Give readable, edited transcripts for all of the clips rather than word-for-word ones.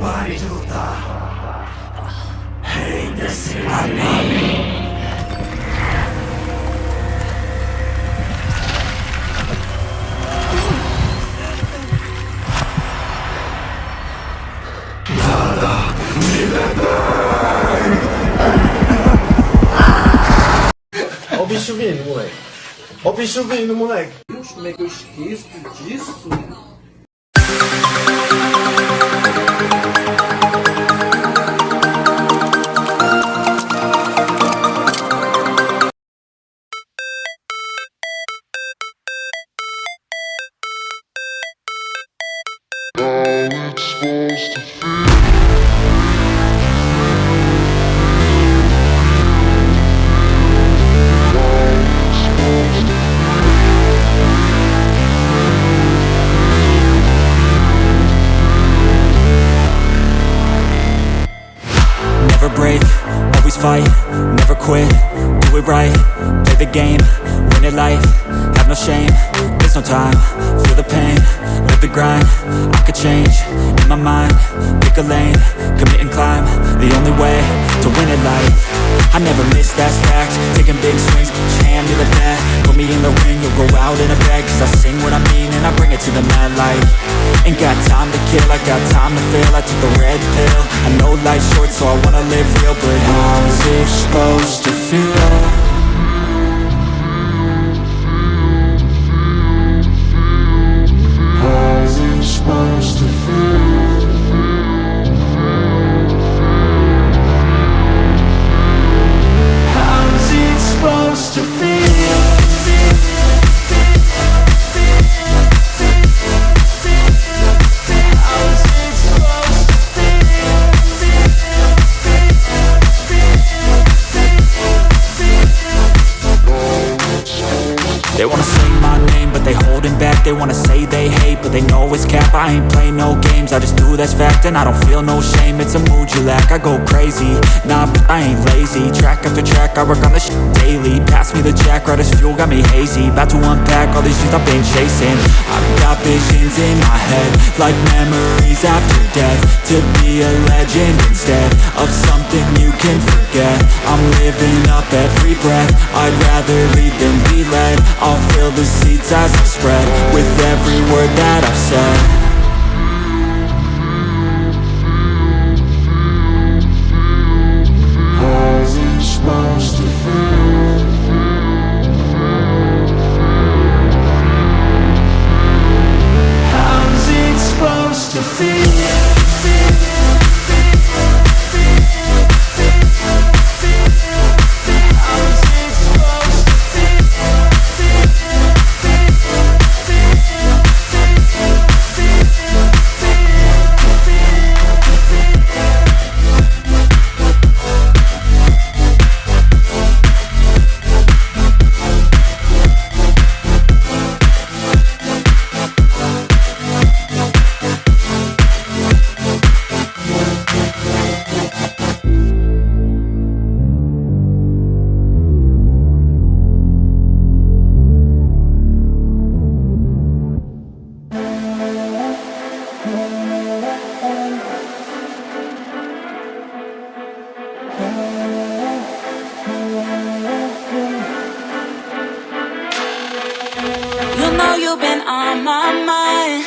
Pare de lutar. Renda-se a mim. Nada me detém. Ó o bicho vindo, moleque. Ó o bicho vindo, moleque. Deus, como é que eu esqueço disso? Never break, always fight, never quit, do it right, play the game, win it life, have no shame, there's no time, feel the pain, live the grind, I could change, in my mind, pick a lane, commit and climb, the only way to win it life, I never miss, that's fact, taking big swings, hand me the bat, put me in the ring, you'll go out in a bag, cause I sing what I mean and I bring it to the mad light, ain't got time to kill, I got time to feel, I took the red pill, I know life's short so I wanna live real, but how's it supposed to feel? How's it supposed to feel? How's it supposed to feel? They wanna say my name, but they holding back. They wanna say they hate, but they know it's cap. I ain't play no games, I just do, that's fact. And I don't feel no shame, it's a mood you lack. I go crazy, nah, but I ain't lazy. Track after track, I work on this shit daily. Pass me the jack, right as fuel, got me hazy. About to unpack all these things I've been chasing. I've got visions in my head, like memories after death. To be a legend instead of something you can forget. I'm living up every breath, I'd rather lead than be led. I'll fill the seats as I spread with every word that I've said. How's it supposed to feel? How's it supposed to feel? You know you've been on my mind.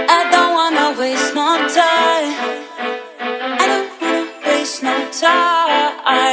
I don't wanna waste no time. I don't wanna waste no time.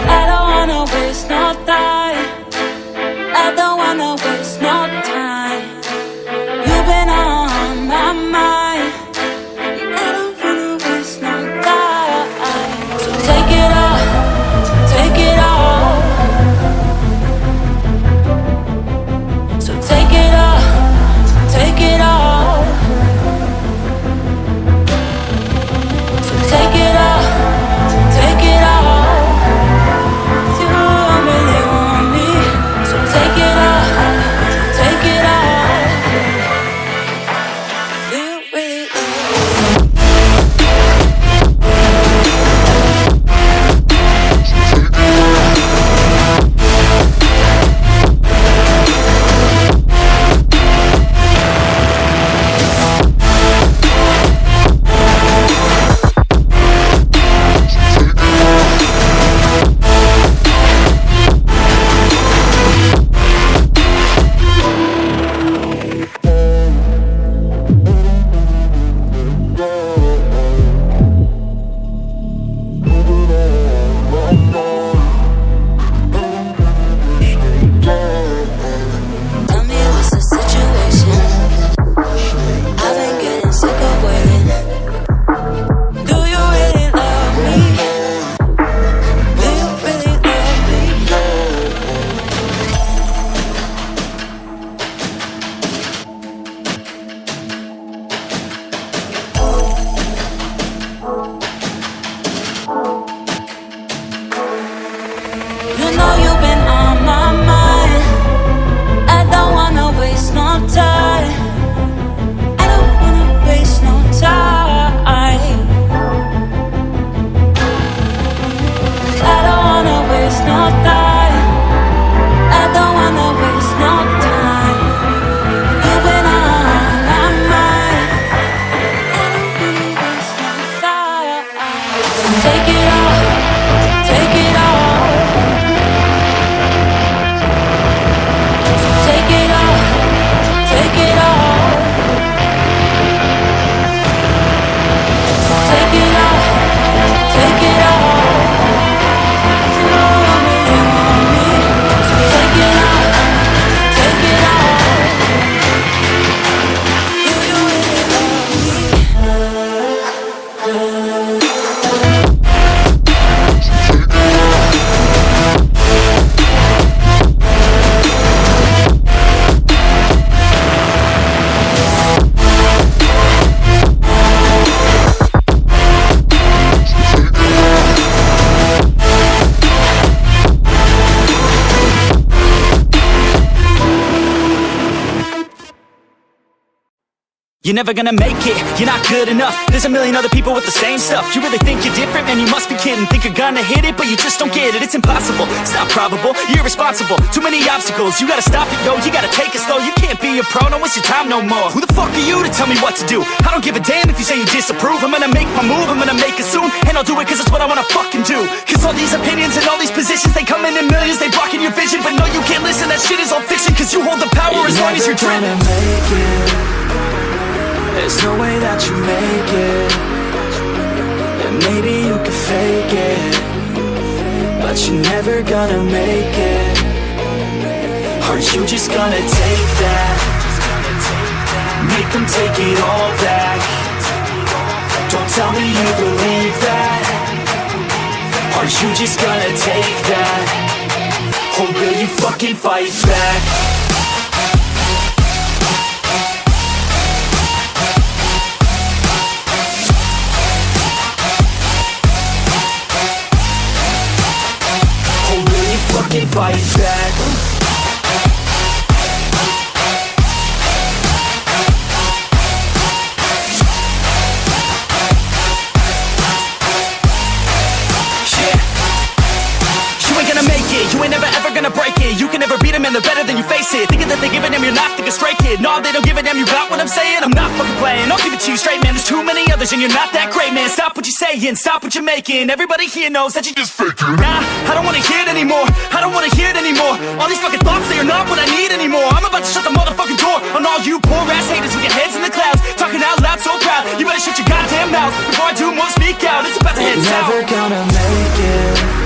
I don't wanna waste no time. I don't wanna waste no time. You've been on my mind. I don't wanna waste no time. So take it all, take it all. You're never gonna make it, you're not good enough. There's a million other people with the same stuff. You really think you're different? Man, you must be kidding. Think you're gonna hit it, but you just don't get it. It's impossible, it's not probable, you're irresponsible. Too many obstacles, you gotta stop it, yo. You gotta take it slow, you can't be a pro. Don't waste your time no more. Who the fuck are you to tell me what to do? I don't give a damn if you say you disapprove. I'm gonna make my move, I'm gonna make it soon. And I'll do it cause it's what I wanna fucking do. Cause all these opinions and all these positions, they come in millions, they blocking your vision. But no, you can't listen, that shit is all fiction. Cause you hold the power as long as you're dreaming. Make it. There's no way that you make it. And maybe you can fake it, but you're never gonna make it. Are you just gonna take that? Make them take it all back. Don't tell me you believe that. Are you just gonna take that? Or will you fucking fight back? Fight back. You ain't never ever gonna break it. You can never beat them and they're better than you face it. Thinking that they give a damn, you're not thinking straight, kid. No, they don't give a damn, you got what I'm saying? I'm not fucking playing, I'll give it to you straight, man. There's too many others and you're not that great, man. Stop what you're saying, stop what you're making. Everybody here knows that you just faking. Nah, I don't wanna hear it anymore, I don't wanna hear it anymore. All these fucking thoughts, they are not what I need anymore. I'm about to shut the motherfucking door on all you poor ass haters with your heads in the clouds, talking out loud so proud. You better shut your goddamn mouth before I do more speak out. It's about to head south. You're never gonna make it.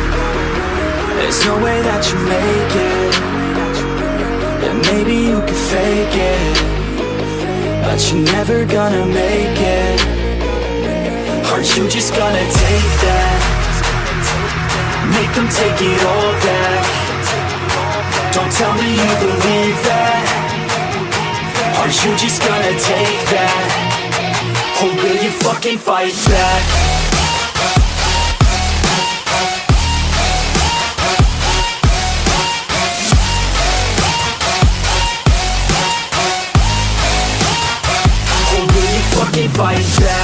There's no way that you make it. And maybe you can fake it, but you're never gonna make it. Are you just gonna take that? Make them take it all back. Don't tell me you believe that. Are you just gonna take that? Or will you fucking fight back? Fight back.